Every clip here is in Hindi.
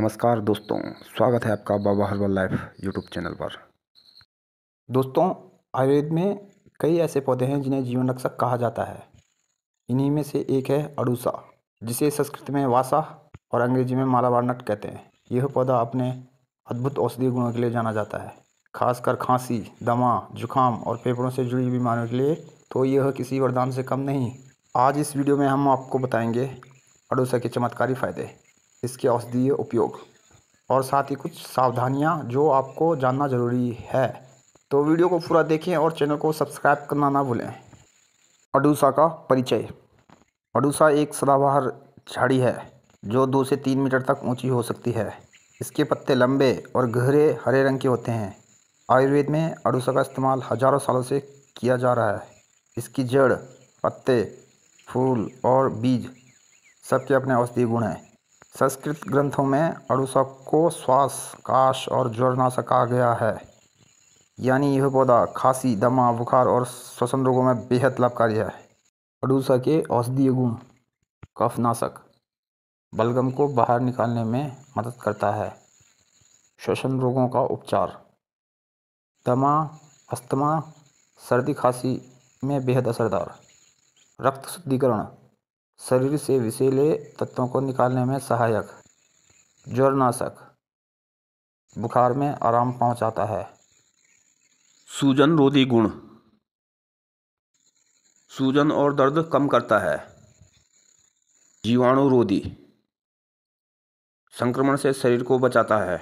नमस्कार दोस्तों, स्वागत है आपका बाबा हर्बल लाइफ यूट्यूब चैनल पर। दोस्तों, आयुर्वेद में कई ऐसे पौधे हैं जिन्हें जीवन रक्षक कहा जाता है। इन्हीं में से एक है अड़ूसा, जिसे संस्कृत में वासा और अंग्रेजी में मालाबार नट कहते हैं। यह पौधा अपने अद्भुत औषधीय गुणों के लिए जाना जाता है, खासकर खांसी, दमा, जुकाम और फेफड़ों से जुड़ी बीमारियों के लिए तो यह किसी वरदान से कम नहीं। आज इस वीडियो में हम आपको बताएंगे अड़ूसा के चमत्कारी फायदे, इसके औषधीय उपयोग और साथ ही कुछ सावधानियां जो आपको जानना ज़रूरी है। तो वीडियो को पूरा देखें और चैनल को सब्सक्राइब करना ना भूलें। अड़ूसा का परिचय। अड़ूसा एक सदाबहार झाड़ी है जो 2 से 3 मीटर तक ऊंची हो सकती है। इसके पत्ते लंबे और गहरे हरे रंग के होते हैं। आयुर्वेद में अड़ूसा का इस्तेमाल हजारों सालों से किया जा रहा है। इसकी जड़, पत्ते, फूल और बीज सबके अपने औषधीय गुण हैं। संस्कृत ग्रंथों में अड़ूसा को श्वास, काश और ज्वरनाशक कहा गया है। यानी यह पौधा खांसी, दमा, बुखार और श्वसन रोगों में बेहद लाभकारी है। अड़ूसा के औषधीय गुण। कफनाशक, बलगम को बाहर निकालने में मदद करता है। श्वसन रोगों का उपचार। दमा, अस्थमा, सर्दी खांसी में बेहद असरदार। रक्त शुद्धिकरण, शरीर से विषैले तत्वों को निकालने में सहायक। ज्वरनाशक, बुखार में आराम पहुंचाता है। सूजन रोधी गुण। सूजन और दर्द कम करता है। जीवाणु रोधी, संक्रमण से शरीर को बचाता है।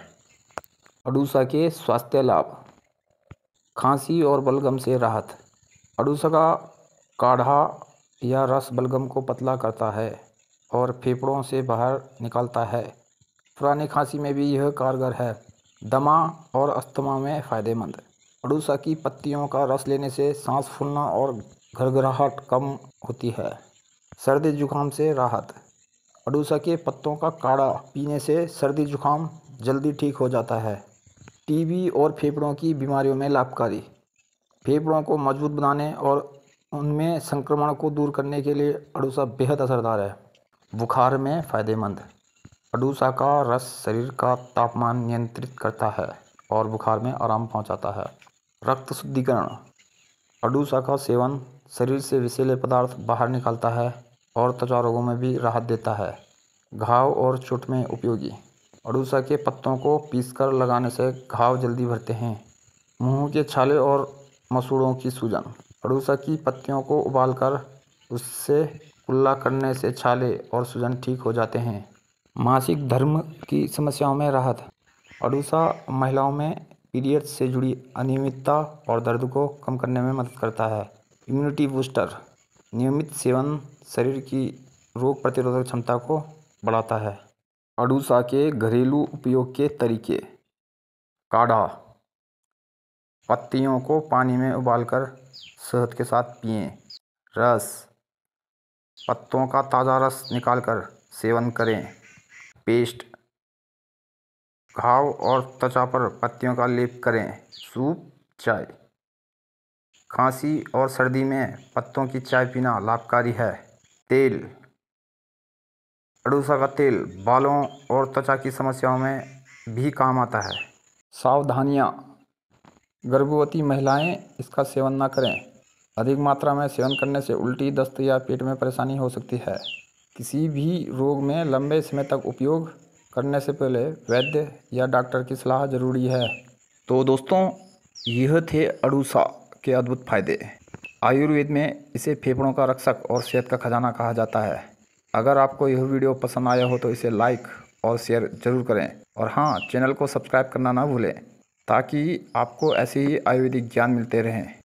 अड़ूसा के स्वास्थ्य लाभ। खांसी और बलगम से राहत। अड़ूसा का काढ़ा या रस बलगम को पतला करता है और फेफड़ों से बाहर निकालता है। पुरानी खांसी में भी यह कारगर है। दमा और अस्थमा में फ़ायदेमंद। अड़ूसा की पत्तियों का रस लेने से सांस फूलना और घरघराहट कम होती है। सर्दी जुकाम से राहत। अड़ूसा के पत्तों का काढ़ा पीने से सर्दी जुकाम जल्दी ठीक हो जाता है। टीबी और फेफड़ों की बीमारियों में लाभकारी। फेफड़ों को मजबूत बनाने और उनमें संक्रमण को दूर करने के लिए अड़ूसा बेहद असरदार है। बुखार में फ़ायदेमंद। अड़ूसा का रस शरीर का तापमान नियंत्रित करता है और बुखार में आराम पहुंचाता है। रक्त शुद्धिकरण। अड़ूसा का सेवन शरीर से विषैले पदार्थ बाहर निकालता है और त्वचा रोगों में भी राहत देता है। घाव और चोट में उपयोगी। अड़ूसा के पत्तों को पीसकर लगाने से घाव जल्दी भरते हैं। मुंह के छाले और मसूड़ों की सूजन। अड़ूसा की पत्तियों को उबालकर उससे कुल्ला करने से छाले और सूजन ठीक हो जाते हैं। मासिक धर्म की समस्याओं में राहत। अड़ूसा महिलाओं में पीरियड्स से जुड़ी अनियमितता और दर्द को कम करने में मदद करता है। Immunity booster. नियमित सेवन शरीर की रोग प्रतिरोधक क्षमता को बढ़ाता है। अड़ूसा के घरेलू उपयोग के तरीके। काढ़ा। पत्तियों को पानी में उबालकर शहद के साथ पिएं। रस। पत्तों का ताज़ा रस निकालकर सेवन करें। पेस्ट। घाव और त्वचा पर पत्तियों का लेप करें। सूप, चाय। खांसी और सर्दी में पत्तों की चाय पीना लाभकारी है। तेल। अड़ूसा का तेल बालों और त्वचा की समस्याओं में भी काम आता है। सावधानियाँ। गर्भवती महिलाएं इसका सेवन ना करें। अधिक मात्रा में सेवन करने से उल्टी, दस्त या पेट में परेशानी हो सकती है। किसी भी रोग में लंबे समय तक उपयोग करने से पहले वैद्य या डॉक्टर की सलाह ज़रूरी है। तो दोस्तों, यह थे अड़ूसा के अद्भुत फायदे। आयुर्वेद में इसे फेफड़ों का रक्षक और सेहत का खजाना कहा जाता है। अगर आपको यह वीडियो पसंद आया हो तो इसे लाइक और शेयर ज़रूर करें और हाँ, चैनल को सब्सक्राइब करना ना भूलें ताकि आपको ऐसे ही आयुर्वेदिक ज्ञान मिलते रहें।